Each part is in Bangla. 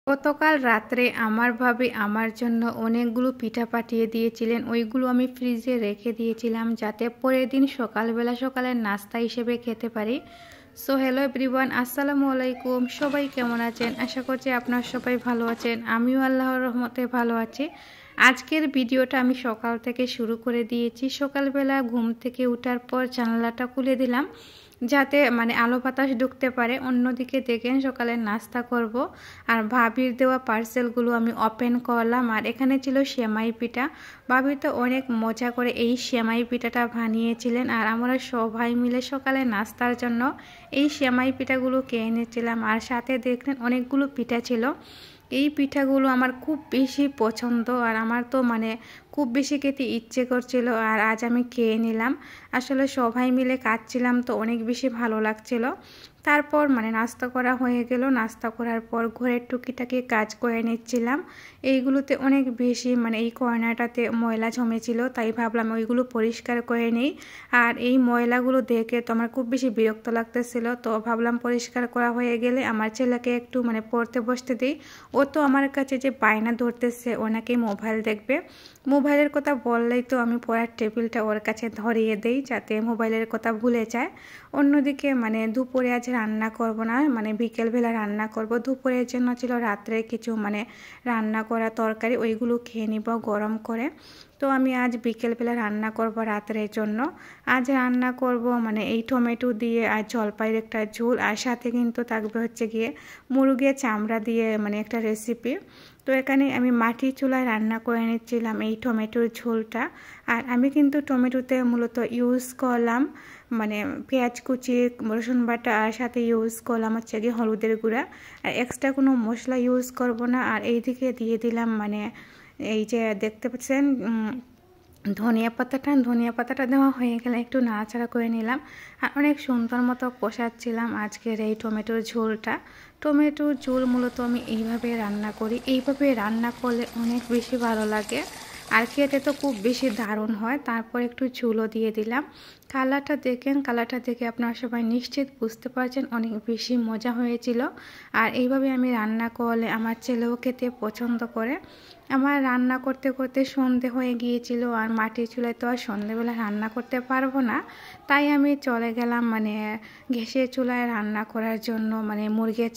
গতকাল রাত্রে আমার ভাবি আমার জন্য অনেকগুলো পিঠা পাঠিয়ে দিয়েছিলেন। ওইগুলো আমি ফ্রিজে রেখে দিয়েছিলাম যাতে পরের দিন সকালের নাস্তা হিসেবে খেতে পারি। সো হ্যালো এভরিওয়ান, আসসালামু আলাইকুম। সবাই কেমন আছেন? আশা করছি আপনারা সবাই ভালো আছেন। আমিও আল্লাহর রহমতে ভালো আছি। আজকের ভিডিওটা আমি সকাল থেকে শুরু করে দিয়েছি। সকালবেলা ঘুম থেকে ওঠার পর জানালাটা খুলে দিলাম যাতে আলো বাতাস ঢুকতে পারে। অন্যদিকে দেখেন সকালে নাস্তা করব আর ভাবির দেওয়া পার্সেলগুলো আমি ওপেন করলাম। আর এখানে ছিল সেমাই পিঠা। ভাবি তো অনেক মজা করে এই সেমাই পিঠাটা বানিয়েছিলেন আর আমরা সবাই মিলে সকালে নাস্তার জন্য এই সেমাই পিঠাগুলো খেয়ে নিয়েছিলাম। আর সাথে দেখলেন অনেকগুলো পিঠা ছিল। এই পিঠাগুলো আমার খুব বেশি পছন্দ আর আমার তো খুব বেশি খেতে ইচ্ছে করছিল আর আজ আমি খেয়ে নিলাম। আসলে সবাই মিলে খাচ্ছিলাম তো অনেক বেশি ভালো লাগছিল। তারপর নাস্তা করা হয়ে গেল। নাস্তা করার পর ঘরের টুকিটাকি কাজ করে নিচ্ছিলাম। এইগুলোতে অনেক বেশি এই কর্নারটাতে ময়লা জমেছিল, তাই ভাবলাম ওইগুলো পরিষ্কার করে নিই। আর এই ময়লাগুলো দেখে তো আমার খুব বেশি বিরক্ত লাগতেছিল, তো ভাবলাম পরিষ্কার করা হয়ে গেলে আমার ছেলেকে একটু পড়তে বসতে দিই। ও তো আমার কাছে যে বায়না ধরতেছে, ও নাকি মোবাইল দেখবে। মোবাইলের কথা বললেই তো আমি পড়ার টেবিলটা ওর কাছে ধরিয়ে দেই যাতে মোবাইলের কথা ভুলে যায়। অন্যদিকে দুপুরে আজ রান্না করব না, বিকেলবেলা রান্না করব। দুপুরের জন্য ছিল রাত্রে কিছু রান্না করা তরকারি, ওইগুলো খেয়ে নিব গরম করে। তো আমি আজ বিকেলবেলা রান্না করব রাত্রের জন্য। আজ রান্না করব এই টমেটো দিয়ে আর জলপাইয়ের একটা ঝোল, আর সাথে কিন্তু থাকবে হচ্ছে গিয়ে মুরগির চামড়া দিয়ে একটা রেসিপি। তো এখানে আমি মাটির চুলায় রান্না করে নিচ্ছিলাম এই টমেটোর ঝোলটা। আর আমি কিন্তু টমেটোতে মূলত ইউজ করলাম পেঁয়াজ কুচি, রসুন বাটা, আর সাথে ইউজ করলাম হচ্ছে গিয়ে হলুদের গুঁড়া। আর এক্সট্রা কোনো মশলা ইউজ করব না। আর এইদিকে দিয়ে দিলাম এই যে দেখতে পাচ্ছেন ধনিয়া পাতাটা দেওয়া হয়ে গেলে একটু নাড়াচাড়া করে নিলাম। আর অনেক সুন্দর মতো কষাচ্ছিলাম আজকের এই টমেটোর ঝোলটা। টমেটোর ঝোল মূলত আমি এইভাবে রান্না করি। এইভাবে রান্না করলে অনেক বেশি ভালো লাগে আর খেতে তো খুব বেশি দারুণ হয়। তারপর একটু ঝোলও দিয়ে দিলাম। কালারটা দেখে আপনারা সবাই নিশ্চিত বুঝতে পারছেন অনেক বেশি মজা হয়েছিল। আর এইভাবে আমি রান্না করলে আমার ছেলেও খেতে পছন্দ করে। আমার রান্না করতে করতে সন্ধে হয়ে গিয়েছিল আর মাটির চুলায় তো আর সন্ধেবেলা রান্না করতে পারবো না, তাই আমি চলে গেলাম গ্যাসের চুলায় রান্না করার জন্য মুরগির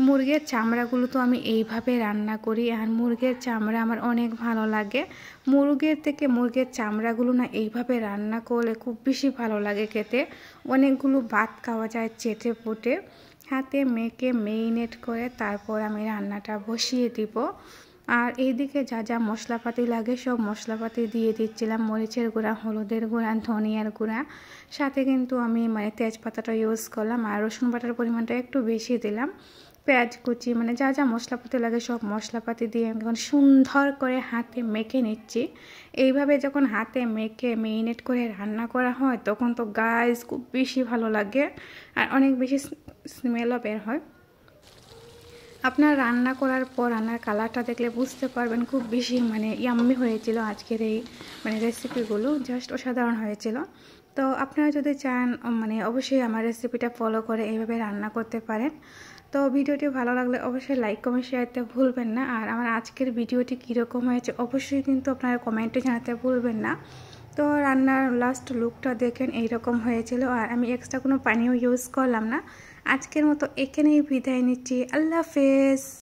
মুরগির চামড়াগুলো তো আমি এইভাবে রান্না করি। আর মুরগির চামড়া আমার অনেক ভালো লাগে। মুরগির চামড়াগুলো না এইভাবে রান্না করলে খুব বেশি ভালো লাগে খেতে। অনেকগুলো ভাত খাওয়া যায় চেটে পুটে। হাতে মেখে মেরিনেট করে তারপর আমি রান্নাটা বসিয়ে দিব। আর এইদিকে যা যা মশলাপাতি লাগে সব মশলাপাতি দিয়ে দিচ্ছিলাম। মরিচের গুঁড়া, হলুদের গুঁড়া, ধনিয়ার গুঁড়া, সাথে কিন্তু আমি তেজপাতাটা ইউজ করলাম। আর রসুন বাটার পরিমাণটা একটু বেশি দিলাম। পেঁয়াজ কুচি যা যা মশলাপাতি লাগে সব মশলাপাতি দিয়ে এখন সুন্দর করে হাতে মেখে নিচ্ছি। এইভাবে যখন হাতে মেখে মেরিনেট করে রান্না করা হয় তখন তো গাইস খুব বেশি ভালো লাগে আর অনেক বেশি স্মেলও বের হয়। আপনার রান্না করার পর রান্নার কালারটা দেখলে বুঝতে পারবেন খুব বেশি ইয়াম্মি হয়েছিল আজকের এই রেসিপিগুলো, জাস্ট অসাধারণ হয়েছিল। তো আপনারা যদি চান অবশ্যই আমার রেসিপিটা ফলো করে এইভাবে রান্না করতে পারেন। তো ভিডিওটি ভালো লাগলে অবশ্যই লাইক কমেন্ট শেয়ার করতে ভুলবেন না। আর আমার আজকের ভিডিওটি কীরকম হয়েছে অবশ্যই কিন্তু আপনারা কমেন্টে জানাতে ভুলবেন না। তো রান্নার লাস্ট লুকটা দেখেন এইরকম হয়েছিল। আর আমি এক্সট্রা কোনো পানিও ইউজ করলাম না। আজকের মতো এখানেই বিদায় নিচ্ছি। আল্লাহ হাফেজ।